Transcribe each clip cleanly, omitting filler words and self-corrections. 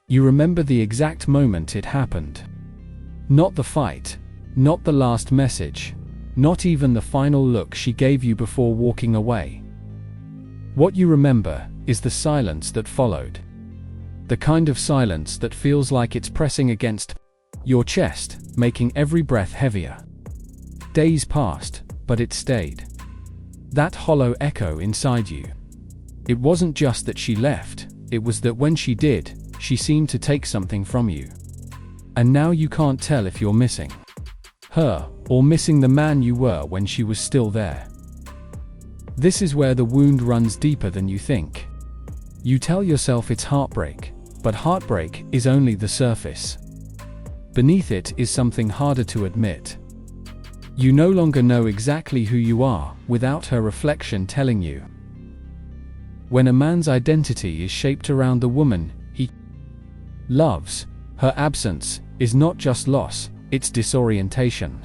You remember the exact moment it happened. Not the fight, not the last message, not even the final look she gave you before walking away. What you remember is the silence that followed. The kind of silence that feels like it's pressing against your chest, making every breath heavier. Days passed, but it stayed. That hollow echo inside you. It wasn't just that she left, it was that when she did, she seemed to take something from you. And now you can't tell if you're missing her, or missing the man you were when she was still there. This is where the wound runs deeper than you think. You tell yourself it's heartbreak, but heartbreak is only the surface. Beneath it is something harder to admit. You no longer know exactly who you are without her reflection telling you. When a man's identity is shaped around the woman he loves, her absence is not just loss, it's disorientation.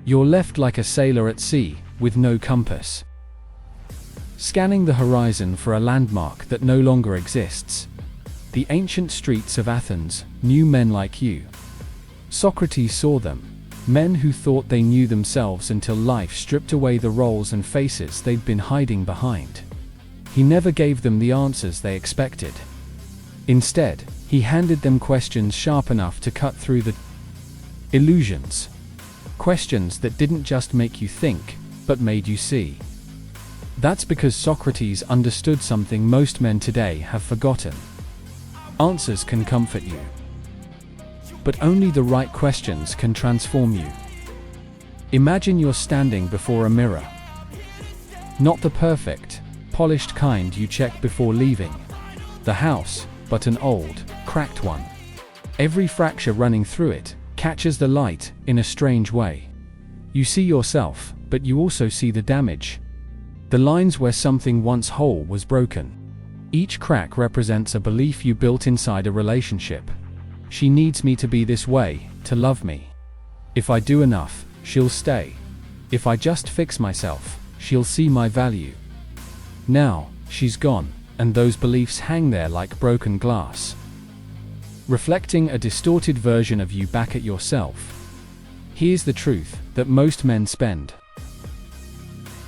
You're left like a sailor at sea, with no compass, scanning the horizon for a landmark that no longer exists. The ancient streets of Athens knew men like you. Socrates saw them, men who thought they knew themselves until life stripped away the roles and faces they'd been hiding behind. He never gave them the answers they expected. Instead, he handed them questions sharp enough to cut through the illusions. Questions that didn't just make you think, but made you see. That's because Socrates understood something most men today have forgotten. Answers can comfort you, but only the right questions can transform you. Imagine you're standing before a mirror. Not the perfect, polished kind you check before leaving the house, but an old, cracked one. Every fracture running through it catches the light in a strange way. You see yourself, but you also see the damage. The lines where something once whole was broken. Each crack represents a belief you built inside a relationship. She needs me to be this way, to love me. If I do enough, she'll stay. If I just fix myself, she'll see my value. Now, she's gone, and those beliefs hang there like broken glass, reflecting a distorted version of you back at yourself. Here's the truth that most men spend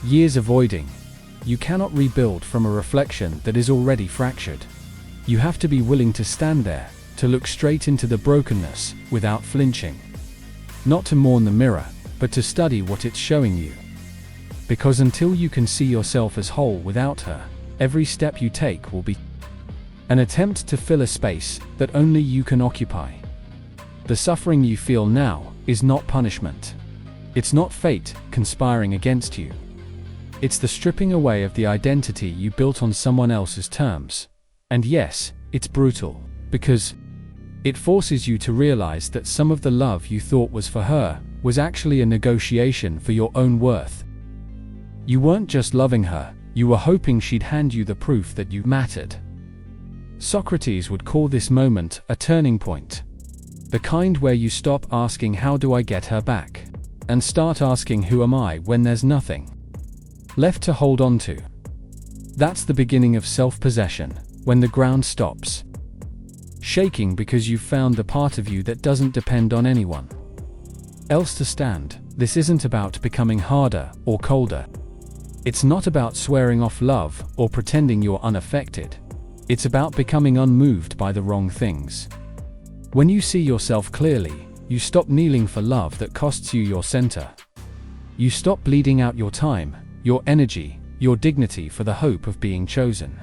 years avoiding. You cannot rebuild from a reflection that is already fractured. You have to be willing to stand there, to look straight into the brokenness without flinching. Not to mourn the mirror, but to study what it's showing you. Because until you can see yourself as whole without her, every step you take will be an attempt to fill a space that only you can occupy. The suffering you feel now is not punishment. It's not fate conspiring against you. It's the stripping away of the identity you built on someone else's terms. And yes, it's brutal, because it forces you to realize that some of the love you thought was for her was actually a negotiation for your own worth. You weren't just loving her, you were hoping she'd hand you the proof that you mattered. Socrates would call this moment a turning point. The kind where you stop asking how do I get her back, and start asking who am I when there's nothing left to hold on to. That's the beginning of self-possession, when the ground stops shaking because you've found the part of you that doesn't depend on anyone else to stand. This isn't about becoming harder or colder. It's not about swearing off love or pretending you're unaffected. It's about becoming unmoved by the wrong things. When you see yourself clearly, you stop kneeling for love that costs you your center. You stop bleeding out your time, your energy, your dignity for the hope of being chosen.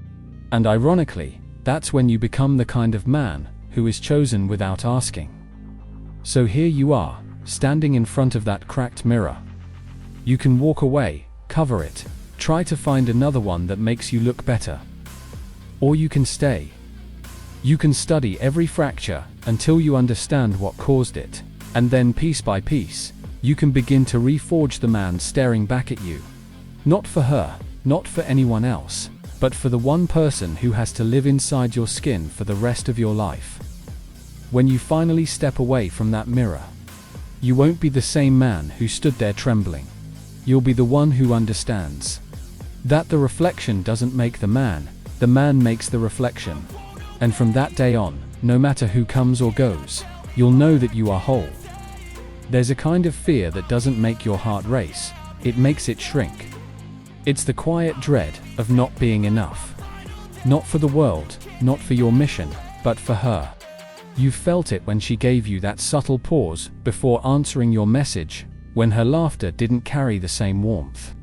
And ironically, that's when you become the kind of man who is chosen without asking. So here you are, standing in front of that cracked mirror. You can walk away, cover it, try to find another one that makes you look better. Or you can stay. You can study every fracture until you understand what caused it, and then piece by piece, you can begin to reforge the man staring back at you. Not for her, not for anyone else, but for the one person who has to live inside your skin for the rest of your life. When you finally step away from that mirror, you won't be the same man who stood there trembling. You'll be the one who understands that the reflection doesn't make the man makes the reflection. And from that day on, no matter who comes or goes, you'll know that you are whole. There's a kind of fear that doesn't make your heart race, it makes it shrink. It's the quiet dread of not being enough. Not for the world, not for your mission, but for her. You felt it when she gave you that subtle pause before answering your message, when her laughter didn't carry the same warmth.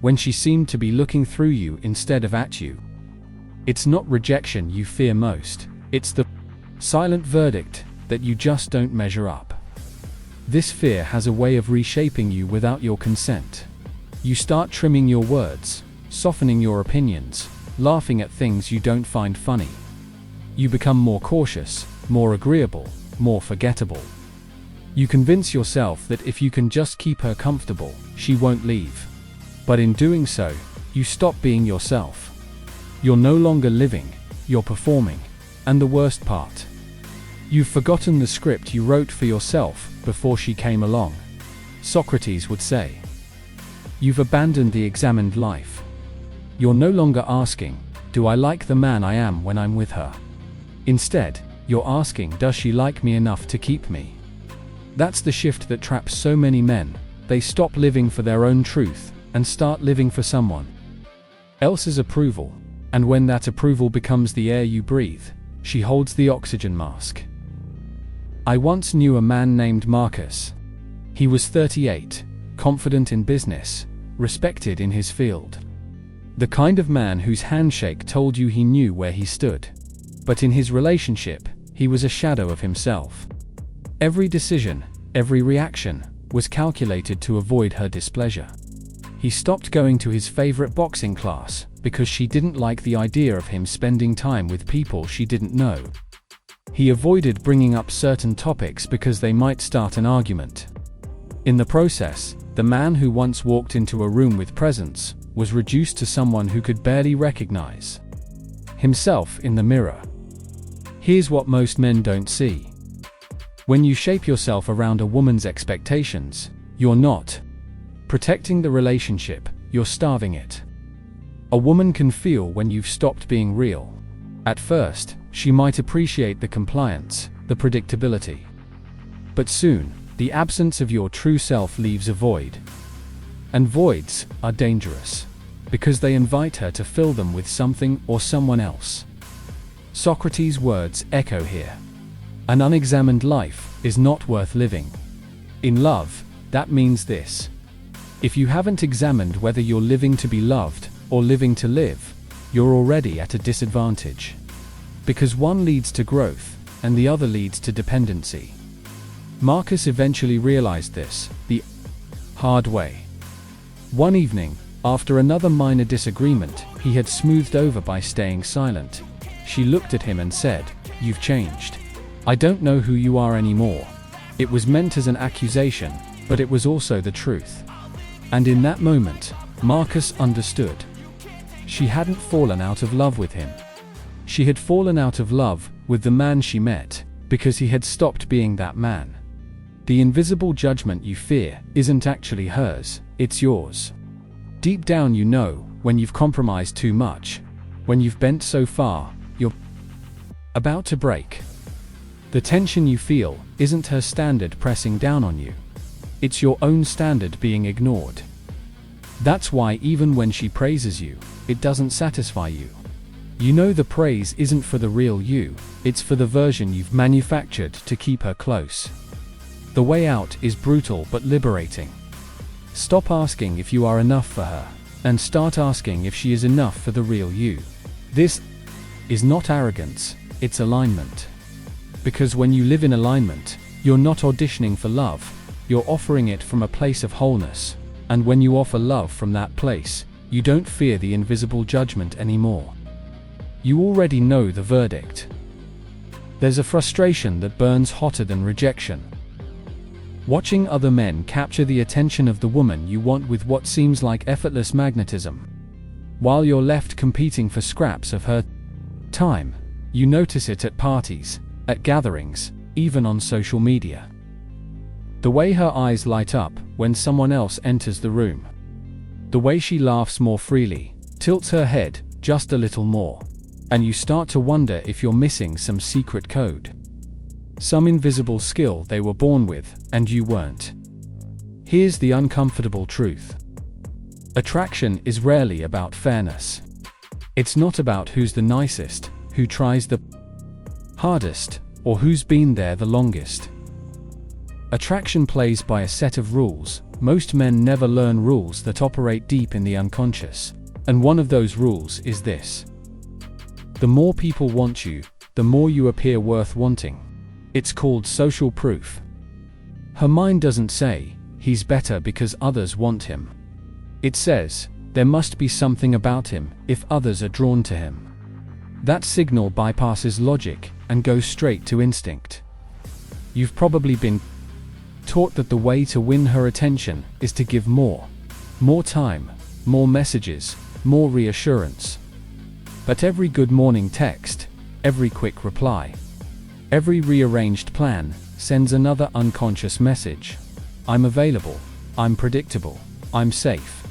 When she seemed to be looking through you instead of at you. It's not rejection you fear most, it's the silent verdict that you just don't measure up. This fear has a way of reshaping you without your consent. You start trimming your words, softening your opinions, laughing at things you don't find funny. You become more cautious, more agreeable, more forgettable. You convince yourself that if you can just keep her comfortable, she won't leave. But in doing so, you stop being yourself. You're no longer living, you're performing. And the worst part, you've forgotten the script you wrote for yourself before she came along. Socrates would say, you've abandoned the examined life. You're no longer asking, do I like the man I am when I'm with her? Instead, you're asking, does she like me enough to keep me? That's the shift that traps so many men. They stop living for their own truth and start living for someone else's approval. And when that approval becomes the air you breathe, she holds the oxygen mask. I once knew a man named Marcus. He was 38, confident in business, respected in his field. The kind of man whose handshake told you he knew where he stood. But in his relationship, he was a shadow of himself. Every decision, every reaction, was calculated to avoid her displeasure. He stopped going to his favorite boxing class because she didn't like the idea of him spending time with people she didn't know. He avoided bringing up certain topics because they might start an argument. In the process, the man who once walked into a room with presence was reduced to someone who could barely recognize himself in the mirror. Here's what most men don't see. When you shape yourself around a woman's expectations, you're not protecting the relationship, you're starving it. A woman can feel when you've stopped being real. At first, she might appreciate the compliance, the predictability. But soon, the absence of your true self leaves a void. And voids are dangerous, because they invite her to fill them with something or someone else. Socrates' words echo here. An unexamined life is not worth living. In love, that means this. If you haven't examined whether you're living to be loved or living to live, you're already at a disadvantage. Because one leads to growth, and the other leads to dependency. Marcus eventually realized this, the hard way. One evening, after another minor disagreement he had smoothed over by staying silent, she looked at him and said, "You've changed. I don't know who you are anymore." It was meant as an accusation, but it was also the truth. And in that moment, Marcus understood. She hadn't fallen out of love with him. She had fallen out of love with the man she met, because he had stopped being that man. The invisible judgment you fear isn't actually hers, it's yours. Deep down you know, when you've compromised too much, when you've bent so far, you're about to break. The tension you feel isn't her standard pressing down on you. It's your own standard being ignored. That's why even when she praises you, it doesn't satisfy you. You know the praise isn't for the real you, it's for the version you've manufactured to keep her close. The way out is brutal but liberating. Stop asking if you are enough for her, and start asking if she is enough for the real you. This is not arrogance, it's alignment. Because when you live in alignment, you're not auditioning for love, you're offering it from a place of wholeness. And when you offer love from that place, you don't fear the invisible judgment anymore. You already know the verdict. There's a frustration that burns hotter than rejection. Watching other men capture the attention of the woman you want with what seems like effortless magnetism. While you're left competing for scraps of her time, you notice it at parties, at gatherings, even on social media. The way her eyes light up when someone else enters the room. The way she laughs more freely, tilts her head just a little more. and you start to wonder if you're missing some secret code. Some invisible skill they were born with, and you weren't. Here's the uncomfortable truth. Attraction is rarely about fairness. It's not about who's the nicest, who tries the hardest, or who's been there the longest. Attraction plays by a set of rules. Most men never learn rules that operate deep in the unconscious, and one of those rules is this. The more people want you, the more you appear worth wanting. It's called social proof. Her mind doesn't say, he's better because others want him. It says, there must be something about him if others are drawn to him. That signal bypasses logic and goes straight to instinct. You've probably been taught that the way to win her attention is to give more. More time, more messages, more reassurance. But every good morning text, every quick reply, every rearranged plan sends another unconscious message. I'm available, I'm predictable, I'm safe.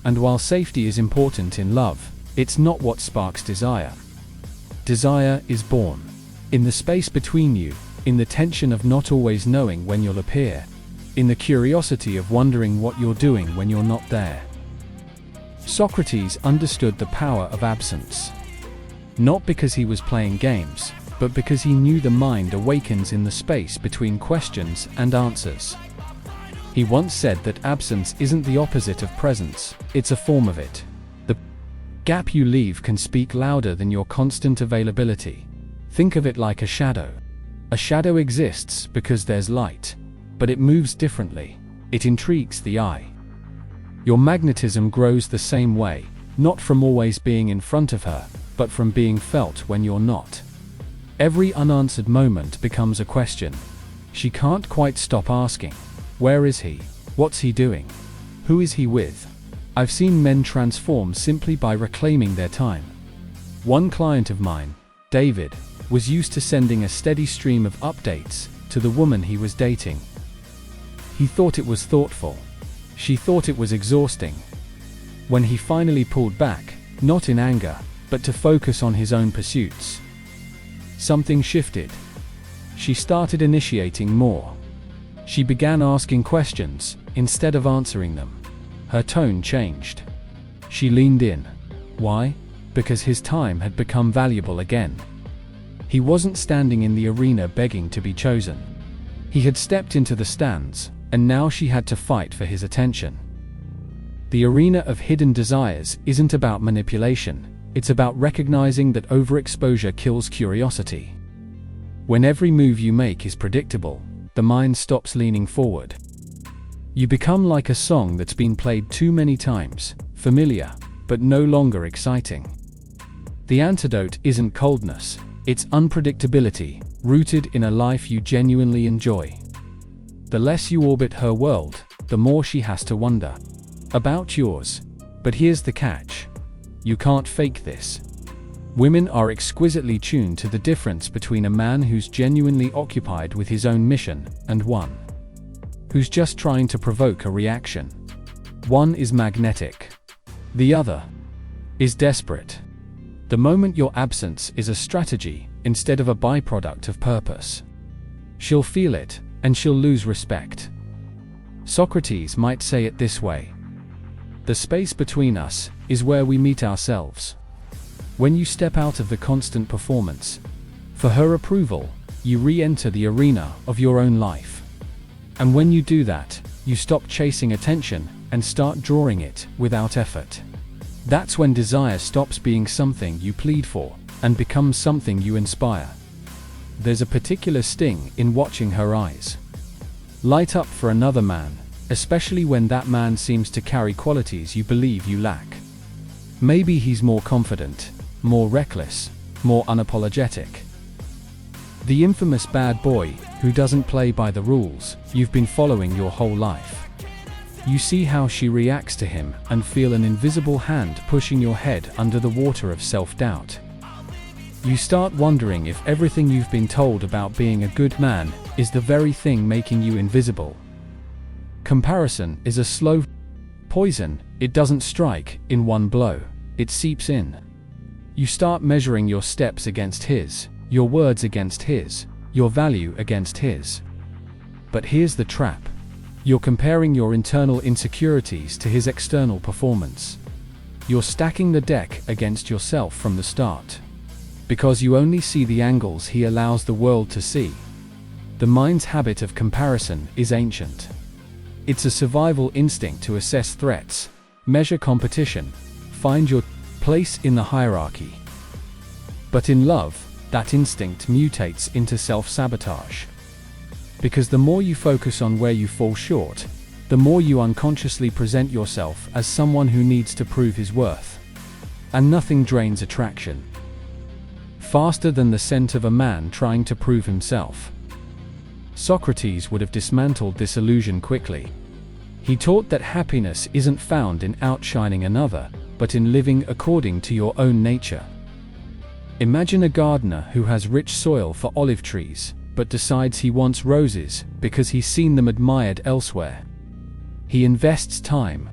And while safety is important in love, it's not what sparks desire. Desire is born in the space between you, in the tension of not always knowing when you'll appear, in the curiosity of wondering what you're doing when you're not there. Socrates understood the power of absence. Not because he was playing games, but because he knew the mind awakens in the space between questions and answers. He once said that absence isn't the opposite of presence, it's a form of it. The gap you leave can speak louder than your constant availability. Think of it like a shadow. A shadow exists because there's light, but it moves differently. It intrigues the eye. Your magnetism grows the same way, not from always being in front of her, but from being felt when you're not. Every unanswered moment becomes a question. She can't quite stop asking. Where is he? What's he doing? Who is he with? I've seen men transform simply by reclaiming their time. One client of mine, David, was used to sending a steady stream of updates to the woman he was dating. He thought it was thoughtful. She thought it was exhausting. When he finally pulled back, not in anger, but to focus on his own pursuits, something shifted. She started initiating more. She began asking questions, instead of answering them. Her tone changed. She leaned in. Why? Because his time had become valuable again. He wasn't standing in the arena begging to be chosen. He had stepped into the stands, and now she had to fight for his attention. The arena of hidden desires isn't about manipulation, it's about recognizing that overexposure kills curiosity. When every move you make is predictable, the mind stops leaning forward. You become like a song that's been played too many times, familiar, but no longer exciting. The antidote isn't coldness, it's unpredictability, rooted in a life you genuinely enjoy. The less you orbit her world, the more she has to wonder about yours. But here's the catch. You can't fake this. Women are exquisitely tuned to the difference between a man who's genuinely occupied with his own mission and one who's just trying to provoke a reaction. One is magnetic. The other is desperate. The moment your absence is a strategy instead of a byproduct of purpose, she'll feel it, and she'll lose respect. Socrates might say it this way. The space between us is where we meet ourselves. When you step out of the constant performance for her approval, you re-enter the arena of your own life. And when you do that, you stop chasing attention and start drawing it without effort. That's when desire stops being something you plead for and becomes something you inspire. There's a particular sting in watching her eyes light up for another man, especially when that man seems to carry qualities you believe you lack. Maybe he's more confident, more reckless, more unapologetic. The infamous bad boy who doesn't play by the rules you've been following your whole life. You see how she reacts to him and feel an invisible hand pushing your head under the water of self-doubt. You start wondering if everything you've been told about being a good man is the very thing making you invisible. Comparison is a slow poison. It doesn't strike in one blow, it seeps in. You start measuring your steps against his, your words against his, your value against his. But here's the trap. You're comparing your internal insecurities to his external performance. You're stacking the deck against yourself from the start. Because you only see the angles he allows the world to see. The mind's habit of comparison is ancient. It's a survival instinct to assess threats, measure competition, find your place in the hierarchy. But in love, that instinct mutates into self-sabotage. Because the more you focus on where you fall short, the more you unconsciously present yourself as someone who needs to prove his worth. And nothing drains attraction faster than the scent of a man trying to prove himself. Socrates would have dismantled this illusion quickly. He taught that happiness isn't found in outshining another, but in living according to your own nature. Imagine a gardener who has rich soil for olive trees, but decides he wants roses because he's seen them admired elsewhere. He invests time,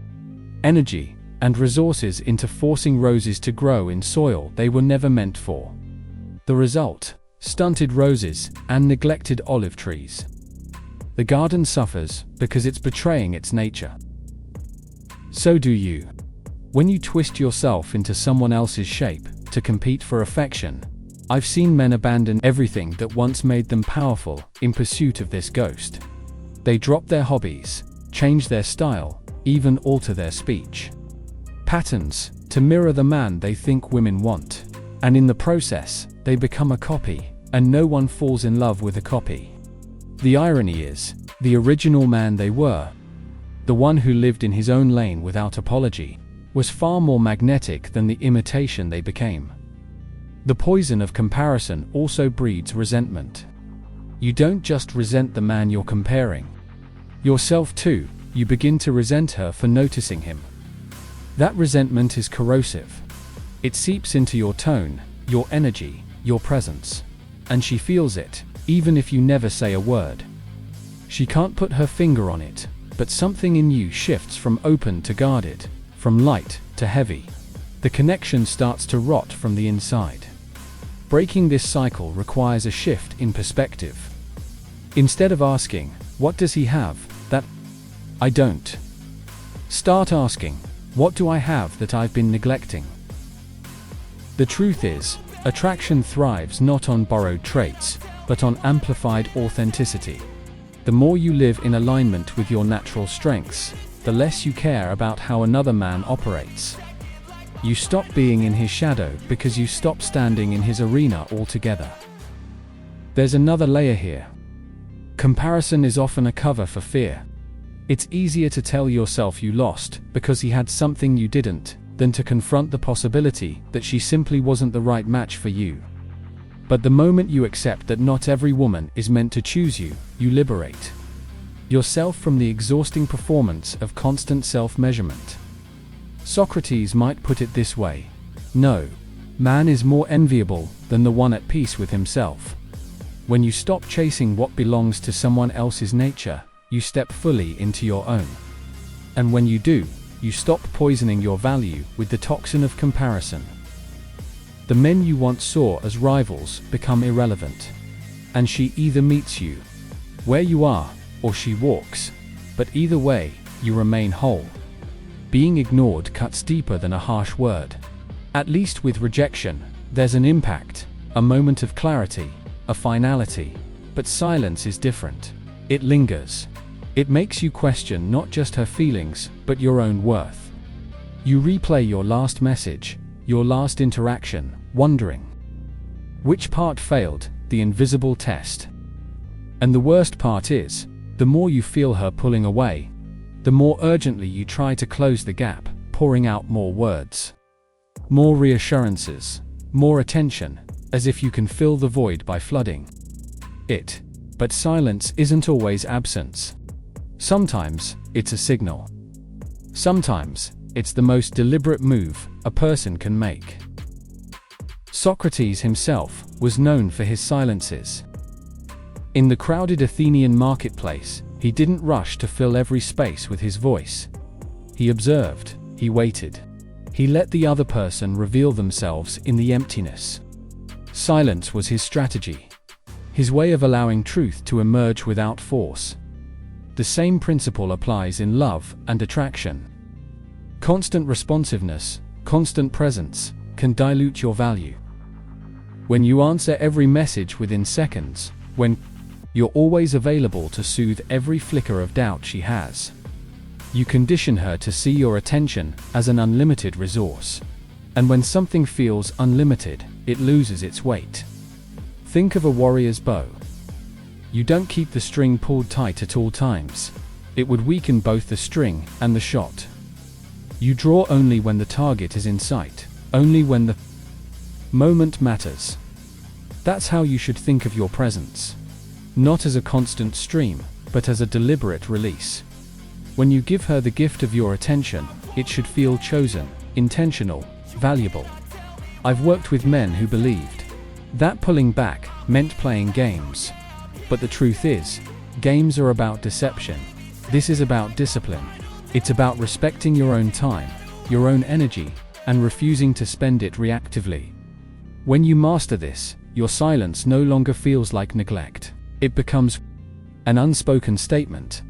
energy, and resources into forcing roses to grow in soil they were never meant for. The result: stunted roses and neglected olive trees. The garden suffers because it's betraying its nature. So do you. When you twist yourself into someone else's shape to compete for affection, I've seen men abandon everything that once made them powerful in pursuit of this ghost. They drop their hobbies, change their style, even alter their speech patterns to mirror the man they think women want. And in the process, they become a copy, and no one falls in love with a copy. The irony is, the original man they were, the one who lived in his own lane without apology, was far more magnetic than the imitation they became. The poison of comparison also breeds resentment. You don't just resent the man you're comparing. Yourself too, you begin to resent her for noticing him. That resentment is corrosive. It seeps into your tone, your energy, your presence. And she feels it, even if you never say a word. She can't put her finger on it, but something in you shifts from open to guarded, from light to heavy. The connection starts to rot from the inside. Breaking this cycle requires a shift in perspective. Instead of asking, "What does he have that I don't?" start asking, "What do I have that I've been neglecting?" The truth is, attraction thrives not on borrowed traits, but on amplified authenticity. The more you live in alignment with your natural strengths, the less you care about how another man operates. You stop being in his shadow because you stop standing in his arena altogether. There's another layer here. Comparison is often a cover for fear. It's easier to tell yourself you lost because he had something you didn't, than to confront the possibility that she simply wasn't the right match for you. But the moment you accept that not every woman is meant to choose you, you liberate yourself from the exhausting performance of constant self-measurement. Socrates might put it this way: no man is more enviable than the one at peace with himself. When you stop chasing what belongs to someone else's nature, you step fully into your own. And when you do, you stop poisoning your value with the toxin of comparison. The men you once saw as rivals become irrelevant. And she either meets you where you are, or she walks. But either way, you remain whole. Being ignored cuts deeper than a harsh word. At least with rejection, there's an impact, a moment of clarity, a finality. But silence is different. It lingers. It makes you question not just her feelings, but your own worth. You replay your last message, your last interaction, wondering which part failed, the invisible test. And the worst part is, the more you feel her pulling away, the more urgently you try to close the gap, pouring out more words, more reassurances, more attention, as if you can fill the void by flooding it. But silence isn't always absence. Sometimes, it's a signal. Sometimes, it's the most deliberate move a person can make. Socrates himself was known for his silences. In the crowded Athenian marketplace, he didn't rush to fill every space with his voice. He observed, he waited. He let the other person reveal themselves in the emptiness. Silence was his strategy, his way of allowing truth to emerge without force. The same principle applies in love and attraction. Constant responsiveness, constant presence, can dilute your value. When you answer every message within seconds, when you're always available to soothe every flicker of doubt she has, you condition her to see your attention as an unlimited resource. And when something feels unlimited, it loses its weight. Think of a warrior's bow. You don't keep the string pulled tight at all times. It would weaken both the string and the shot. You draw only when the target is in sight, only when the moment matters. That's how you should think of your presence. Not as a constant stream, but as a deliberate release. When you give her the gift of your attention, it should feel chosen, intentional, valuable. I've worked with men who believed that pulling back meant playing games. But the truth is, games are about deception. This is about discipline. It's about respecting your own time, your own energy, and refusing to spend it reactively. When you master this, your silence no longer feels like neglect. It becomes an unspoken statement.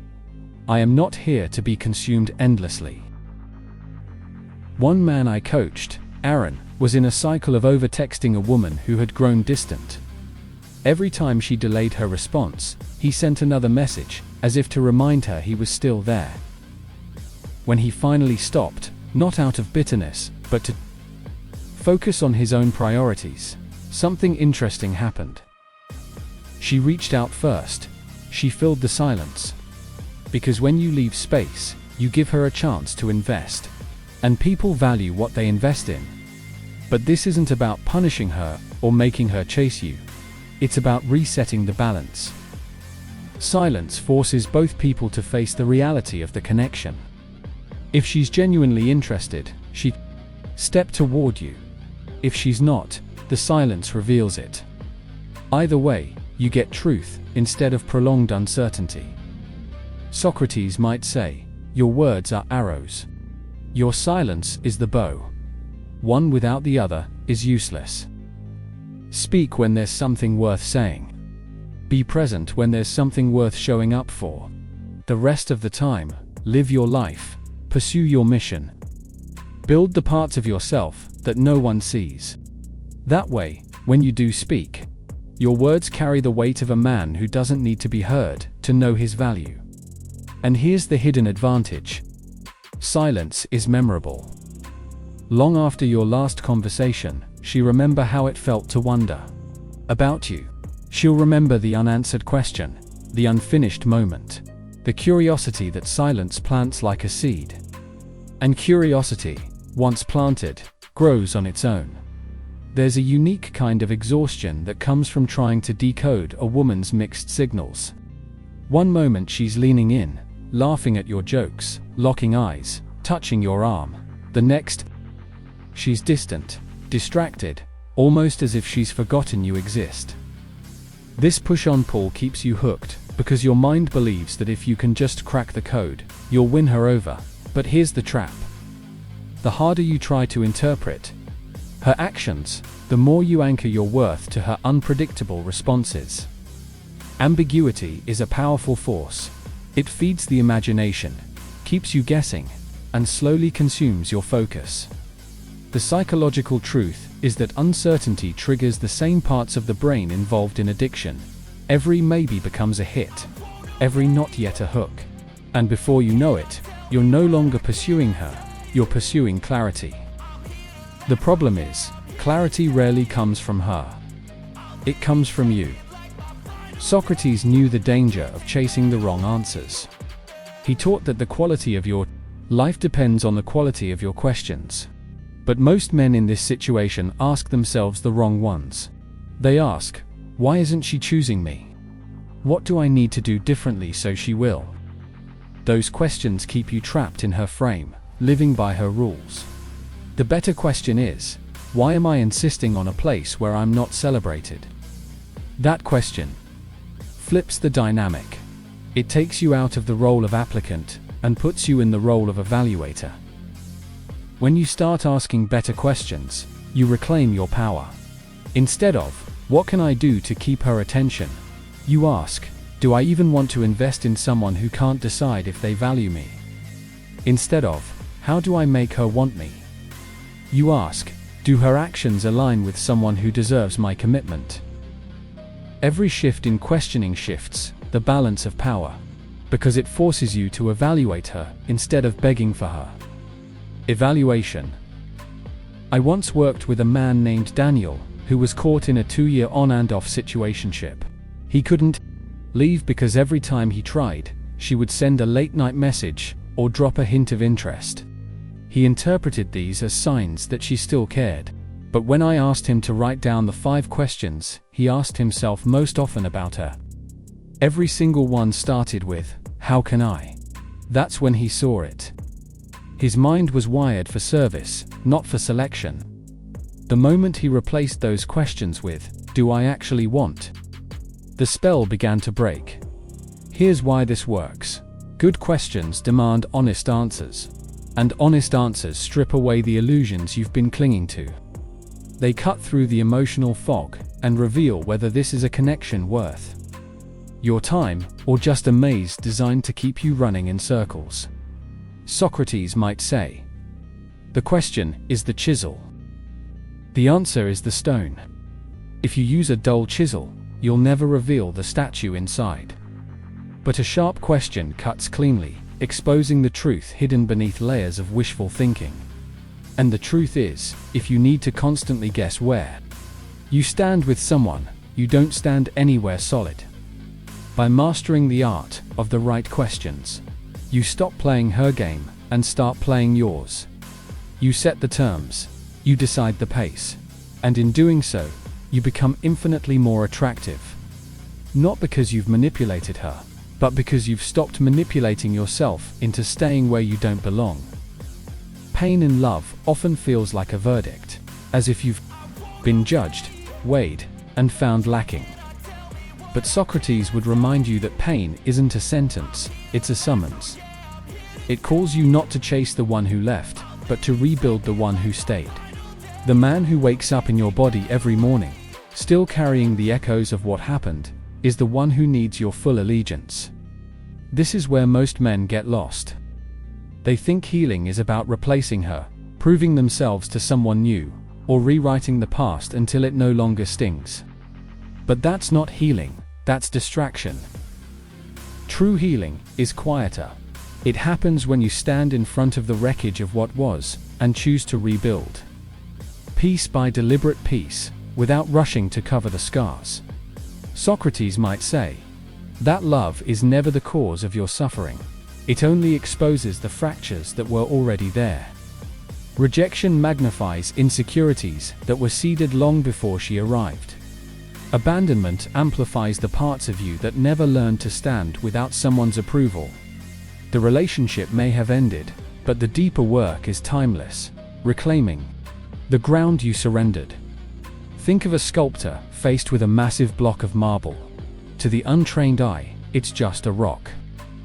I am not here to be consumed endlessly. One man I coached, Aaron, was in a cycle of over-texting a woman who had grown distant. Every time she delayed her response, he sent another message, as if to remind her he was still there. When he finally stopped, not out of bitterness, but to focus on his own priorities, something interesting happened. She reached out first. She filled the silence. Because when you leave space, you give her a chance to invest. And people value what they invest in. But this isn't about punishing her or making her chase you. It's about resetting the balance. Silence forces both people to face the reality of the connection. If she's genuinely interested, she'd step toward you. If she's not, the silence reveals it. Either way, you get truth instead of prolonged uncertainty. Socrates might say, "Your words are arrows. Your silence is the bow. One without the other is useless." Speak when there's something worth saying. Be present when there's something worth showing up for. The rest of the time, live your life, pursue your mission. Build the parts of yourself that no one sees. That way, when you do speak, your words carry the weight of a man who doesn't need to be heard to know his value. And here's the hidden advantage. Silence is memorable. Long after your last conversation, she'll remember how it felt to wonder about you. She'll remember the unanswered question, the unfinished moment, the curiosity that silence plants like a seed. And curiosity, once planted, grows on its own. There's a unique kind of exhaustion that comes from trying to decode a woman's mixed signals. One moment she's leaning in, laughing at your jokes, locking eyes, touching your arm. The next, she's distant, distracted, almost as if she's forgotten you exist. This push-on-pull keeps you hooked, because your mind believes that if you can just crack the code, you'll win her over. But here's the trap. The harder you try to interpret her actions, the more you anchor your worth to her unpredictable responses. Ambiguity is a powerful force. It feeds the imagination, keeps you guessing, and slowly consumes your focus. The psychological truth is that uncertainty triggers the same parts of the brain involved in addiction. Every maybe becomes a hit, every not yet a hook. And before you know it, you're no longer pursuing her, you're pursuing clarity. The problem is, clarity rarely comes from her. It comes from you. Socrates knew the danger of chasing the wrong answers. He taught that the quality of your life depends on the quality of your questions. But most men in this situation ask themselves the wrong ones. They ask, why isn't she choosing me? What do I need to do differently so she will? Those questions keep you trapped in her frame, living by her rules. The better question is, why am I insisting on a place where I'm not celebrated? That question flips the dynamic. It takes you out of the role of applicant and puts you in the role of evaluator. When you start asking better questions, you reclaim your power. Instead of, what can I do to keep her attention? You ask, do I even want to invest in someone who can't decide if they value me? Instead of, how do I make her want me? You ask, do her actions align with someone who deserves my commitment? Every shift in questioning shifts the balance of power, because it forces you to evaluate her instead of begging for her. Evaluation. I once worked with a man named Daniel, who was caught in a 2-year on and off situationship. He couldn't leave because every time he tried, she would send a late-night message or drop a hint of interest. He interpreted these as signs that she still cared. But when I asked him to write down the 5 questions he asked himself most often about her, every single one started with, how can I? That's when he saw it. His mind was wired for service, not for selection. The moment he replaced those questions with, do I actually want? The spell began to break. Here's why this works. Good questions demand honest answers. And honest answers strip away the illusions you've been clinging to. They cut through the emotional fog and reveal whether this is a connection worth your time, or just a maze designed to keep you running in circles. Socrates might say, the question is the chisel. The answer is the stone. If you use a dull chisel, you'll never reveal the statue inside. But a sharp question cuts cleanly, exposing the truth hidden beneath layers of wishful thinking. And the truth is, if you need to constantly guess where you stand with someone, you don't stand anywhere solid. By mastering the art of the right questions, you stop playing her game and start playing yours. You set the terms, you decide the pace, and in doing so, you become infinitely more attractive. Not because you've manipulated her, but because you've stopped manipulating yourself into staying where you don't belong. Pain in love often feels like a verdict, as if you've been judged, weighed, and found lacking. But Socrates would remind you that pain isn't a sentence, it's a summons. It calls you not to chase the one who left, but to rebuild the one who stayed. The man who wakes up in your body every morning, still carrying the echoes of what happened, is the one who needs your full allegiance. This is where most men get lost. They think healing is about replacing her, proving themselves to someone new, or rewriting the past until it no longer stings. But that's not healing, that's distraction. True healing is quieter. It happens when you stand in front of the wreckage of what was, and choose to rebuild. Piece by deliberate piece, without rushing to cover the scars. Socrates might say, that love is never the cause of your suffering. It only exposes the fractures that were already there. Rejection magnifies insecurities that were seeded long before she arrived. Abandonment amplifies the parts of you that never learned to stand without someone's approval. The relationship may have ended, but the deeper work is timeless, reclaiming the ground you surrendered. Think of a sculptor faced with a massive block of marble. To the untrained eye, it's just a rock.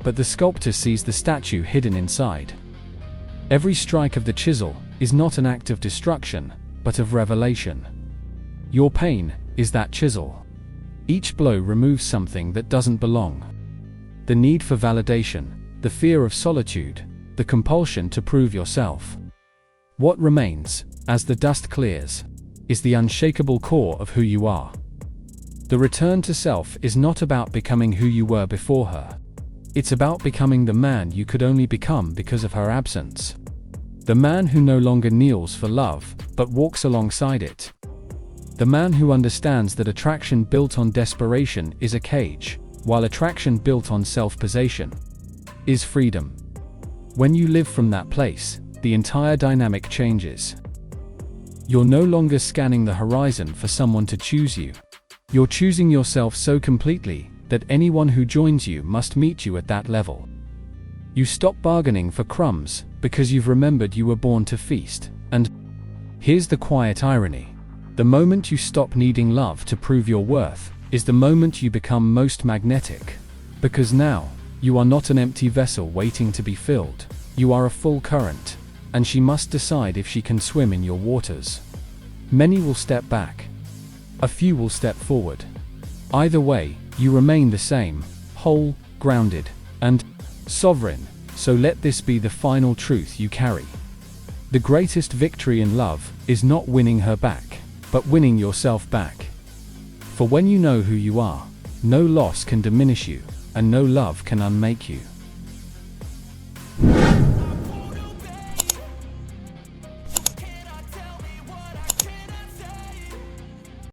But the sculptor sees the statue hidden inside. Every strike of the chisel is not an act of destruction, but of revelation. Your pain is that chisel. Each blow removes something that doesn't belong. The need for validation, the fear of solitude, the compulsion to prove yourself. What remains, as the dust clears, is the unshakable core of who you are. The return to self is not about becoming who you were before her. It's about becoming the man you could only become because of her absence. The man who no longer kneels for love, but walks alongside it. The man who understands that attraction built on desperation is a cage, while attraction built on self-possession is freedom. When you live from that place, the entire dynamic changes. You're no longer scanning the horizon for someone to choose you. You're choosing yourself so completely that anyone who joins you must meet you at that level. You stop bargaining for crumbs because you've remembered you were born to feast. And here's the quiet irony. The moment you stop needing love to prove your worth is the moment you become most magnetic. Because now, you are not an empty vessel waiting to be filled. You are a full current. and she must decide if she can swim in your waters. Many will step back. A few will step forward. Either way, you remain the same, whole, grounded, and sovereign, so let this be the final truth you carry. The greatest victory in love is not winning her back, but winning yourself back. For when you know who you are, no loss can diminish you, and no love can unmake you.